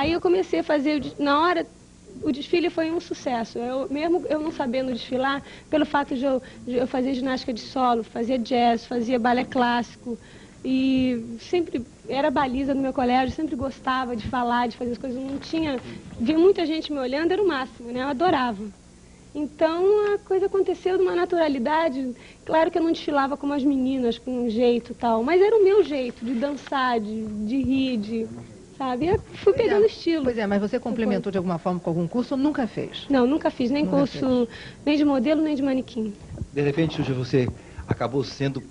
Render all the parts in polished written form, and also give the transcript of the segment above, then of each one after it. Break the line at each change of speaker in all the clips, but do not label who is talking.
Aí eu comecei a fazer, na hora, o desfile foi um sucesso. Mesmo eu não sabendo desfilar, pelo fato de eu fazer ginástica de solo, fazia jazz, fazia balé clássico, e sempre era baliza no meu colégio, sempre gostava de falar, de fazer as coisas, não tinha... Vi muita gente me olhando, era o máximo, né? Eu adorava. Então a coisa aconteceu de uma naturalidade. Claro que eu não desfilava como as meninas, com um jeito e tal, mas era o meu jeito de dançar, de rir, sabe? Eu fui pegando estilo.
Pois é, mas você complementou de alguma forma com algum curso ou nunca fez?
Não, nunca fiz, nem curso, nem de modelo, nem de manequim.
De repente, Xuxa, você acabou sendo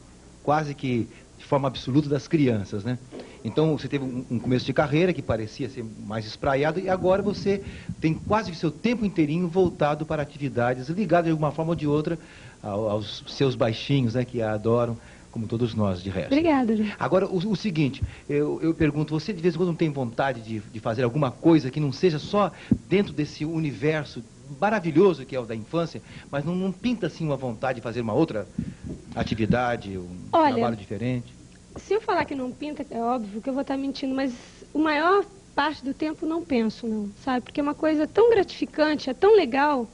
quase que de forma absoluta das crianças, né? Então, você teve um começo de carreira que parecia ser mais espraiado e agora você tem quase que seu tempo inteirinho voltado para atividades ligadas de alguma forma ou de outra aos seus baixinhos, né? Que a adoram, como todos nós, de resto.
Obrigada.
Agora, o seguinte, eu pergunto, você de vez em quando não tem vontade de fazer alguma coisa que não seja só dentro desse universo maravilhoso que é o da infância, mas não pinta assim uma vontade de fazer uma outra atividade, trabalho diferente?
Se eu falar que não pinta, é óbvio que eu vou estar mentindo, mas a maior parte do tempo não penso, não, sabe? Porque é uma coisa tão gratificante, é tão legal.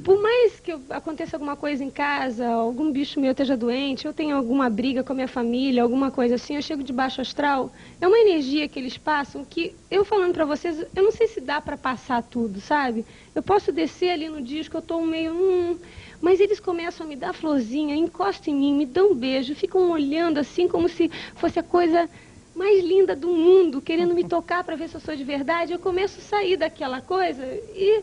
Por mais que aconteça alguma coisa em casa, algum bicho meu esteja doente, eu tenho alguma briga com a minha família, alguma coisa assim, eu chego de baixo astral, é uma energia que eles passam que, eu falando pra vocês, eu não sei se dá pra passar tudo, sabe? Eu posso descer ali no disco, eu tô meio... Mas eles começam a me dar florzinha, encostam em mim, me dão um beijo, ficam olhando assim como se fosse a coisa mais linda do mundo, querendo me tocar pra ver se eu sou de verdade. Eu começo a sair daquela coisa e...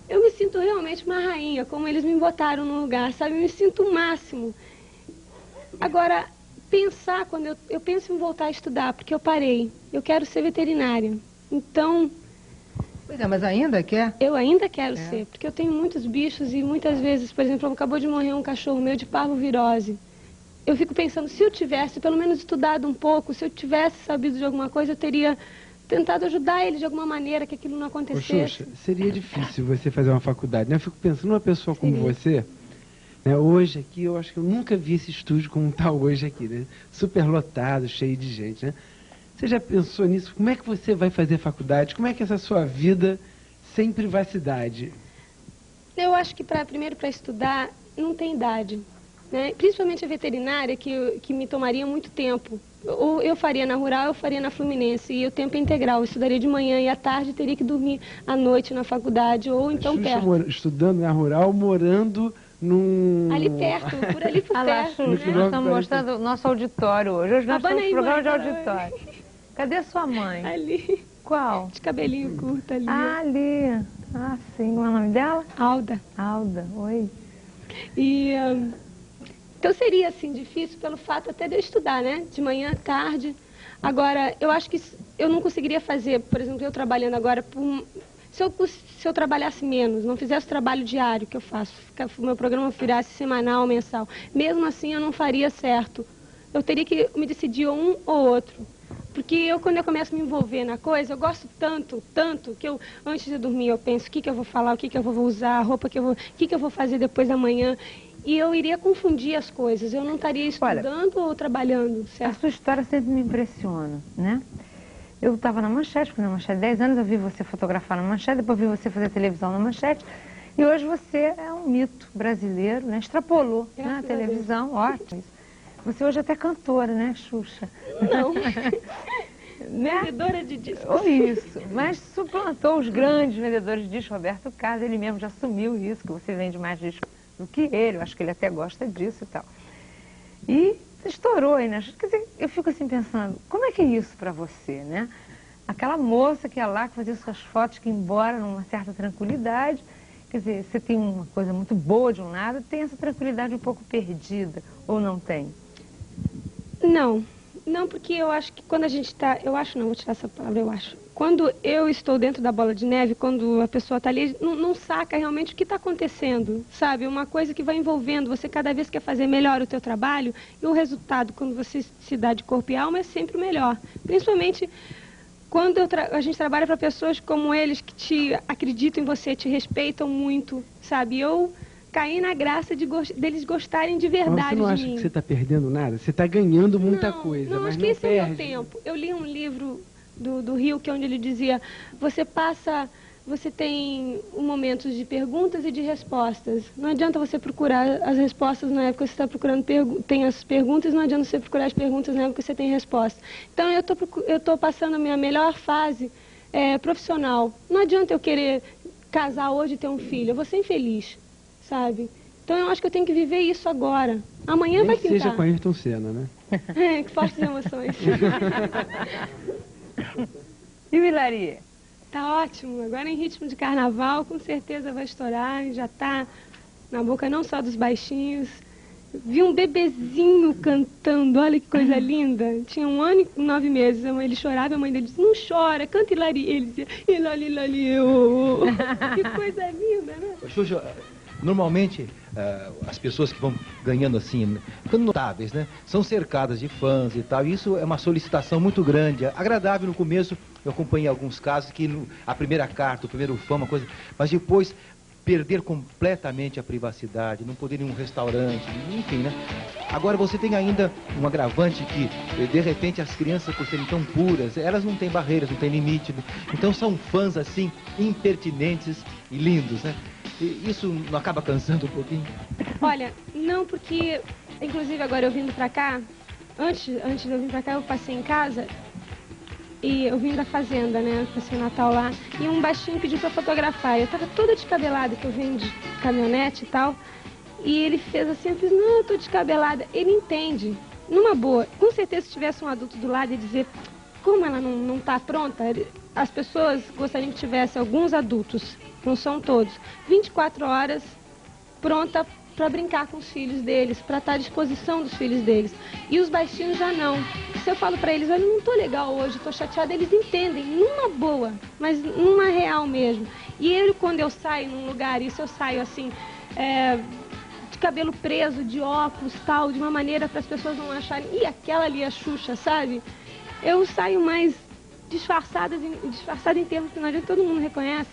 eu me sinto realmente uma rainha, como eles me botaram no lugar, sabe? Eu me sinto o máximo. Agora, pensar, quando eu penso em voltar a estudar, porque eu parei. Eu quero ser veterinária. Então...
Pois é, mas ainda quer?
Eu ainda quero ser, porque eu tenho muitos bichos e muitas vezes, por exemplo, acabou de morrer um cachorro meu de parvovirose. Eu fico pensando, se eu tivesse pelo menos estudado um pouco, se eu tivesse sabido de alguma coisa, eu teria... tentado ajudar ele de alguma maneira, que aquilo não acontecesse.
Ô, Xuxa, seria difícil você fazer uma faculdade, né? Eu fico pensando numa pessoa como você, né? Hoje aqui, eu acho que eu nunca vi esse estúdio como está hoje aqui, né? Super lotado, cheio de gente, né? Você já pensou nisso? Como é que você vai fazer faculdade? Como é que é essa sua vida sem privacidade?
Eu acho que, primeiro, para estudar, não tem idade, né? Principalmente a veterinária, que me tomaria muito tempo. Ou eu faria na Rural, eu faria na Fluminense, e o tempo é integral. Eu estudaria de manhã e à tarde teria que dormir à noite na faculdade, ou então perto.
Estudando na Rural, morando num...
Ali perto, por ali por perto.
Xuxa, nós estamos mostrando o nosso auditório hoje. Hoje nós temos um programa de auditório. Cadê sua mãe?
Ali.
Qual?
De cabelinho curto ali.
Ali. Ah, sim. Qual é o nome dela?
Alda.
Alda, oi.
E... então seria, assim, difícil pelo fato até de eu estudar, né? De manhã, tarde. Agora, eu acho que eu não conseguiria fazer, por exemplo, eu trabalhando agora, se eu trabalhasse menos, não fizesse o trabalho diário que eu faço, o meu programa virasse semanal, mensal, mesmo assim eu não faria certo. Eu teria que me decidir um ou outro. Porque quando eu começo a me envolver na coisa, eu gosto tanto, que eu, antes de dormir, eu penso o que eu vou falar, o que eu vou usar, a roupa o que eu vou fazer depois da manhã. E eu iria confundir as coisas, eu não estaria estudando ou trabalhando, certo?
A sua história sempre me impressiona, né? Eu estava na Manchete, fui na Manchete 10 anos, eu vi você fotografar na Manchete, depois vi você fazer televisão na Manchete, e hoje você é um mito brasileiro, né? Extrapolou na televisão, ótimo. Você hoje é até cantora, né, Xuxa?
Não. Vendedora de discos.
Ou isso, mas suplantou os grandes vendedores de discos, Roberto Carlos, ele mesmo já assumiu isso, que você vende mais discos do que ele, eu acho que ele até gosta disso e tal. E estourou aí, né? Quer dizer, eu fico assim pensando, como é que é isso pra você, né? Aquela moça que ia lá, que fazia suas fotos, que ia embora numa certa tranquilidade, quer dizer, você tem uma coisa muito boa de um lado, tem essa tranquilidade um pouco perdida, ou não tem?
Não, porque eu acho que quando a gente está... Eu acho não, vou tirar essa palavra, eu acho. Quando eu estou dentro da bola de neve, quando a pessoa está ali, não saca realmente o que está acontecendo, sabe? Uma coisa que vai envolvendo, você cada vez quer fazer melhor o teu trabalho, e o resultado, quando você se dá de corpo e alma, é sempre o melhor. Principalmente quando a gente trabalha para pessoas como eles, que te acreditam em você, te respeitam muito, sabe? Eu caí na graça deles gostarem de verdade de mim.
Mas você não acha que você está perdendo nada? Você está ganhando muita coisa,
não,
mas
acho
não
que esse
perde.
é o meu tempo. Eu li um livro do Rio, que é onde ele dizia, você tem momentos de perguntas e de respostas. Não adianta você procurar as respostas na época que você está procurando, tem as perguntas, não adianta você procurar as perguntas na época que você tem respostas. Então eu estou passando a minha melhor fase profissional. Não adianta eu querer casar hoje e ter um filho, eu vou ser infeliz, sabe? Então eu acho que eu tenho que viver isso agora. Amanhã
Nem
vai
que
pintar.
seja com a Ayrton Senna, né?
Que fortes emoções.
E o Hilari?
Tá ótimo. Agora em ritmo de carnaval, com certeza vai estourar. Já tá na boca não só dos baixinhos. Vi um bebezinho cantando, olha que coisa linda. Tinha 1 ano e 9 meses. Ele chorava, a mãe dele disse, não chora, canta Hilari. Ele dizia, Hilari, que coisa linda, né?
Xuxa, normalmente as pessoas que vão ganhando assim, ficando notáveis, né? São cercadas de fãs e tal. E isso é uma solicitação muito grande. Agradável no começo, eu acompanhei alguns casos que a primeira carta, o primeiro fã, uma coisa, mas depois perder completamente a privacidade, não poder ir em um restaurante, enfim, né? Agora você tem ainda um agravante que, de repente, as crianças, por serem tão puras, elas não têm barreiras, não têm limite, né? Então são fãs, assim, impertinentes e lindos, né? E isso não acaba cansando um pouquinho?
Olha, não, porque, inclusive agora eu vindo pra cá, antes de eu vir pra cá, eu passei em casa e eu vim da fazenda, né? Passei o Natal lá, e um baixinho pediu pra fotografar. Eu tava toda descabelada, que eu vim de caminhonete e tal, e ele fez assim, eu fiz, não, eu tô descabelada. Ele entende, numa boa. Com certeza, se tivesse um adulto do lado e dizer, como ela não tá pronta, as pessoas gostariam que tivesse alguns adultos, não são todos, 24 horas pronta para brincar com os filhos deles, para estar à disposição dos filhos deles. E os baixinhos já não. Se eu falo para eles, olha, não tô legal hoje, tô chateada, eles entendem, numa boa, mas numa real mesmo. E ele, quando eu saio num lugar, isso eu saio assim, de cabelo preso, de óculos, tal, de uma maneira para as pessoas não acharem, ih, aquela ali é a Xuxa, sabe? Eu saio mais disfarçada em termos que não adianta, todo mundo reconhece.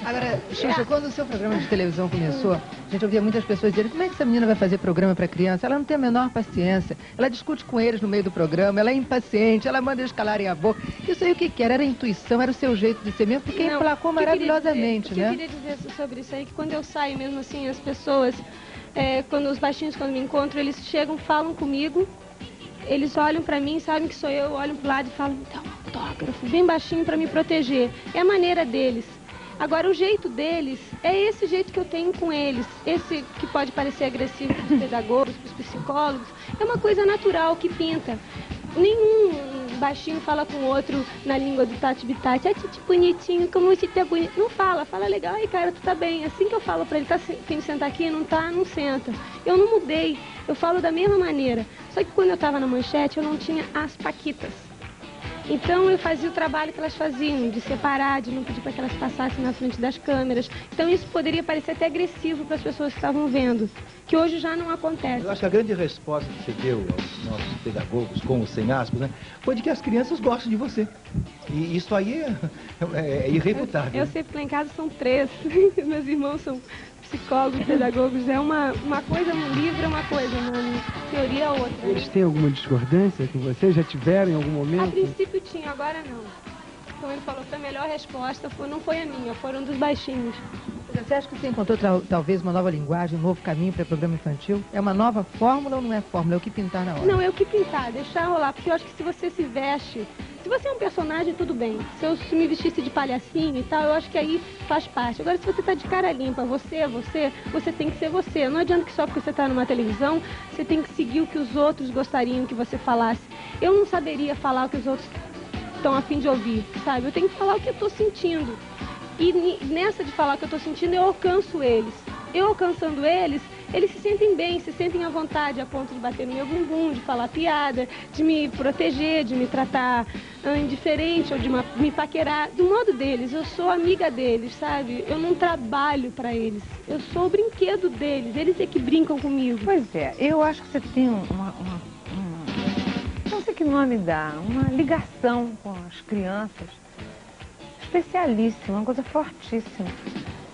Agora, Xuxa, quando o seu programa de televisão começou, a gente ouvia muitas pessoas dizendo, como é que essa menina vai fazer programa para criança? Ela não tem a menor paciência, ela discute com eles no meio do programa, ela é impaciente, ela manda eles calarem a boca. Isso aí o que era? Era intuição, era o seu jeito de ser mesmo, porque emplacou maravilhosamente, né?
Eu queria dizer sobre isso aí, que quando eu saio mesmo assim, as pessoas, quando os baixinhos, quando me encontram, eles chegam, falam comigo, eles olham pra mim, sabem que sou eu olham pro lado e falam, dá um autógrafo, bem baixinho pra me proteger. É a maneira deles. Agora, o jeito deles é esse jeito que eu tenho com eles. Esse que pode parecer agressivo para os pedagogos, para os psicólogos. É uma coisa natural que pinta. Nenhum baixinho fala com o outro na língua do tati-bitati. Ah, titi bonitinho, como você tá bonito. Não fala, fala legal. Ai, cara, tu tá bem. Assim que eu falo pra ele, tá afim de sentar aqui? Não tá, não senta. Eu não mudei. Eu falo da mesma maneira. Só que quando eu tava na manchete, eu não tinha as paquitas. Então eu fazia o trabalho que elas faziam, de separar, de não pedir para que elas passassem na frente das câmeras. Então isso poderia parecer até agressivo para as pessoas que estavam vendo, que hoje já não acontece.
Eu acho que a grande resposta que você deu aos nossos pedagogos, com ou sem aspas, né, foi de que as crianças gostam de você. E isso aí é irrefutável.
Eu sempre lá em casa são 3, meus irmãos são psicólogos, pedagogos, é uma coisa no livro, é uma coisa, na teoria é outra.
Eles têm alguma discordância com você? Já tiveram em algum momento?
A princípio tinha, agora não. Então ele falou que a melhor resposta não foi a minha, foram dos baixinhos.
Você acha que você encontrou talvez uma nova linguagem, um novo caminho para o programa infantil? É uma nova fórmula ou não é fórmula? É o que pintar na hora?
Não, é o que pintar, deixar rolar, porque eu acho que se você se veste, se você é um personagem, tudo bem. Se eu me vestisse de palhacinho e tal, eu acho que aí faz parte. Agora, se você tá de cara limpa, você tem que ser você. Não adianta que só porque você tá numa televisão, você tem que seguir o que os outros gostariam que você falasse. Eu não saberia falar o que os outros estão a fim de ouvir, sabe? Eu tenho que falar o que eu tô sentindo. E nessa de falar o que eu tô sentindo, eu alcanço eles. Eu alcançando eles, eles se sentem bem, se sentem à vontade a ponto de bater no meu bumbum, de falar piada, de me proteger, de me tratar indiferente ou de me paquerar. Do modo deles, eu sou amiga deles, sabe? Eu não trabalho para eles. Eu sou o brinquedo deles, eles é que brincam comigo.
Pois é, eu acho que você tem não sei que nome dá, uma ligação com as crianças especialíssima, uma coisa fortíssima.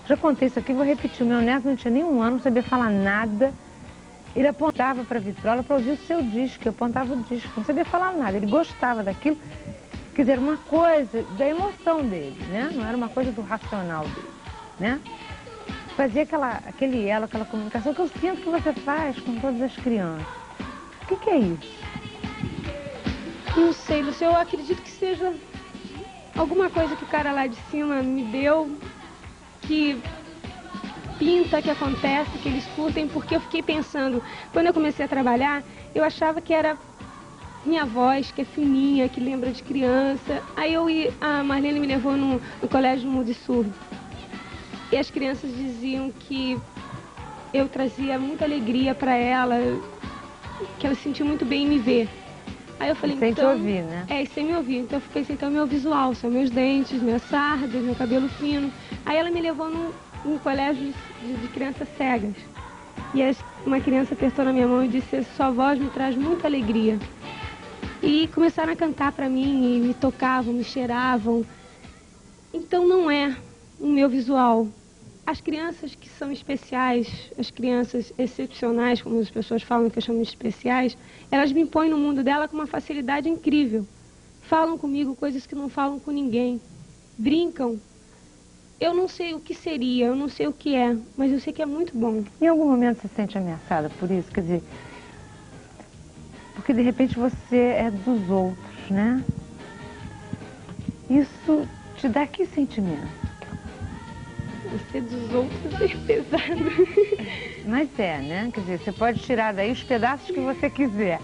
Já contei isso aqui, vou repetir. O meu neto não tinha nem 1 ano, não sabia falar nada. Ele apontava para a vitrola para ouvir o seu disco, eu apontava o disco, não sabia falar nada, ele gostava daquilo, quer dizer, uma coisa da emoção dele, né? Não era uma coisa do racional dele, né? Fazia aquele elo, aquela comunicação que eu sinto que você faz com todas as crianças. O que é isso?
Não sei, Lúcia, eu acredito que seja alguma coisa que o cara lá de cima me deu, que pinta, que acontece, que eles curtem, porque eu fiquei pensando, quando eu comecei a trabalhar, eu achava que era minha voz, que é fininha, que lembra de criança. Aí a Marlene me levou no colégio mudo e surdo. E as crianças diziam que eu trazia muita alegria para ela, que ela se sentiu muito bem em me ver. Aí eu falei,
sem
então...
te ouvir, né?
É, sem me ouvir. Então eu fiquei assim, então meu visual, são meus dentes, minhas sardas, meu cabelo fino. Aí ela me levou num colégio de crianças cegas. E uma criança apertou na minha mão e disse, sua voz me traz muita alegria. E começaram a cantar para mim, e me tocavam, me cheiravam. Então não é o meu visual. As crianças que são especiais, as crianças excepcionais, como as pessoas falam que eu chamo de especiais, elas me põem no mundo dela com uma facilidade incrível. Falam comigo coisas que não falam com ninguém. Brincam. Eu não sei o que seria, eu não sei o que é, mas eu sei que é muito bom.
Em algum momento você se sente ameaçada por isso? Quer dizer, porque de repente você é dos outros, né? Isso te dá que sentimento?
Ser dos outros é pesado.
Mas é, né? Quer dizer, você pode tirar daí os pedaços que você quiser,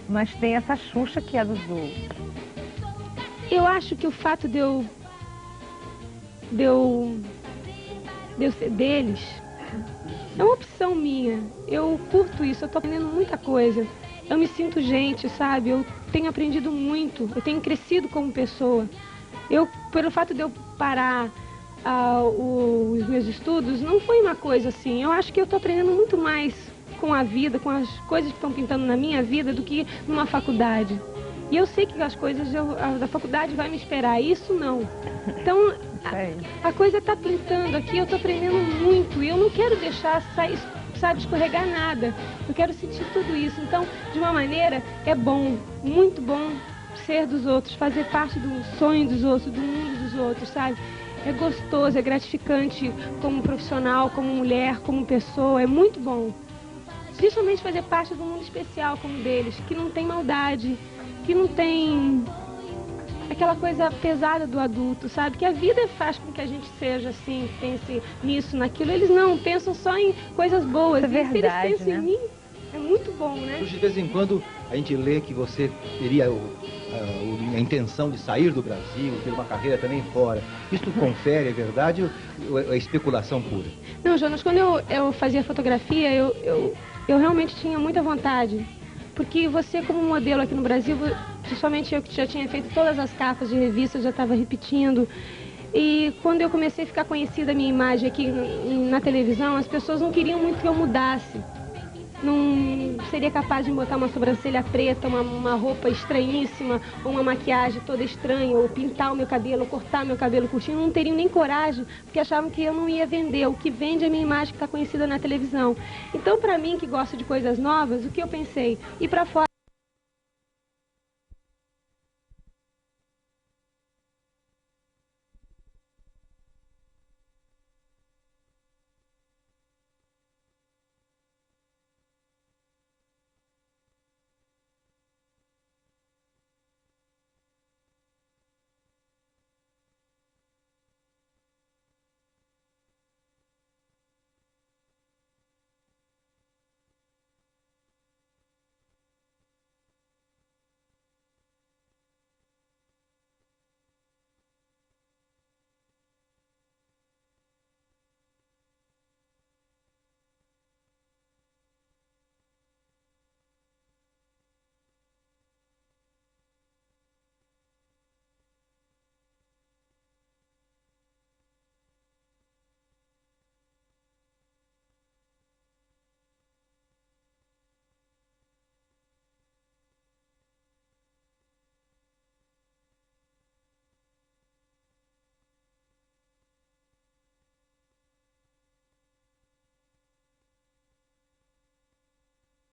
mas tem essa Xuxa que é dos outros.
Eu acho que o fato de eu ser deles é uma opção minha. Eu curto isso, eu tô aprendendo muita coisa. Eu me sinto gente, sabe? Eu tenho aprendido muito, eu tenho crescido como pessoa. Pelo fato de eu parar os meus estudos, não foi uma coisa assim. Eu acho que eu estou aprendendo muito mais com a vida, com as coisas que estão pintando na minha vida do que numa faculdade. E eu sei que as coisas da faculdade vai me esperar, isso não. Então, a coisa está pintando aqui, eu estou aprendendo muito e eu não quero deixar sair, sabe, escorregar nada. Eu quero sentir tudo isso. Então, de uma maneira, é bom, muito bom ser dos outros, fazer parte do sonho dos outros, do mundo dos outros, sabe? É gostoso, é gratificante como profissional, como mulher, como pessoa, é muito bom. Principalmente fazer parte de um mundo especial como deles, que não tem maldade, que não tem aquela coisa pesada do adulto, sabe? Que a vida faz com que a gente seja assim, pense nisso, naquilo. Eles não, pensam só em coisas boas.
Isso é verdade,
se eles pensam
né?
em mim, é muito bom, né?
De vez em quando a gente lê que você teria a intenção de sair do Brasil, ter uma carreira também fora. Isso confere, é verdade, ou é especulação pura?
Não, Jonas, quando eu fazia fotografia, eu realmente tinha muita vontade. Porque você, como modelo aqui no Brasil, principalmente eu que já tinha feito todas as capas de revista, já estava repetindo. E quando eu comecei a ficar conhecida a minha imagem aqui na televisão, as pessoas não queriam muito que eu mudasse. Não seria capaz de botar uma sobrancelha preta, uma roupa estranhíssima, ou uma maquiagem toda estranha, ou pintar o meu cabelo, ou cortar meu cabelo curtinho. Não teriam nem coragem, porque achavam que eu não ia vender. O que vende é a minha imagem que está conhecida na televisão. Então, para mim, que gosto de coisas novas, o que eu pensei? Ir para fora.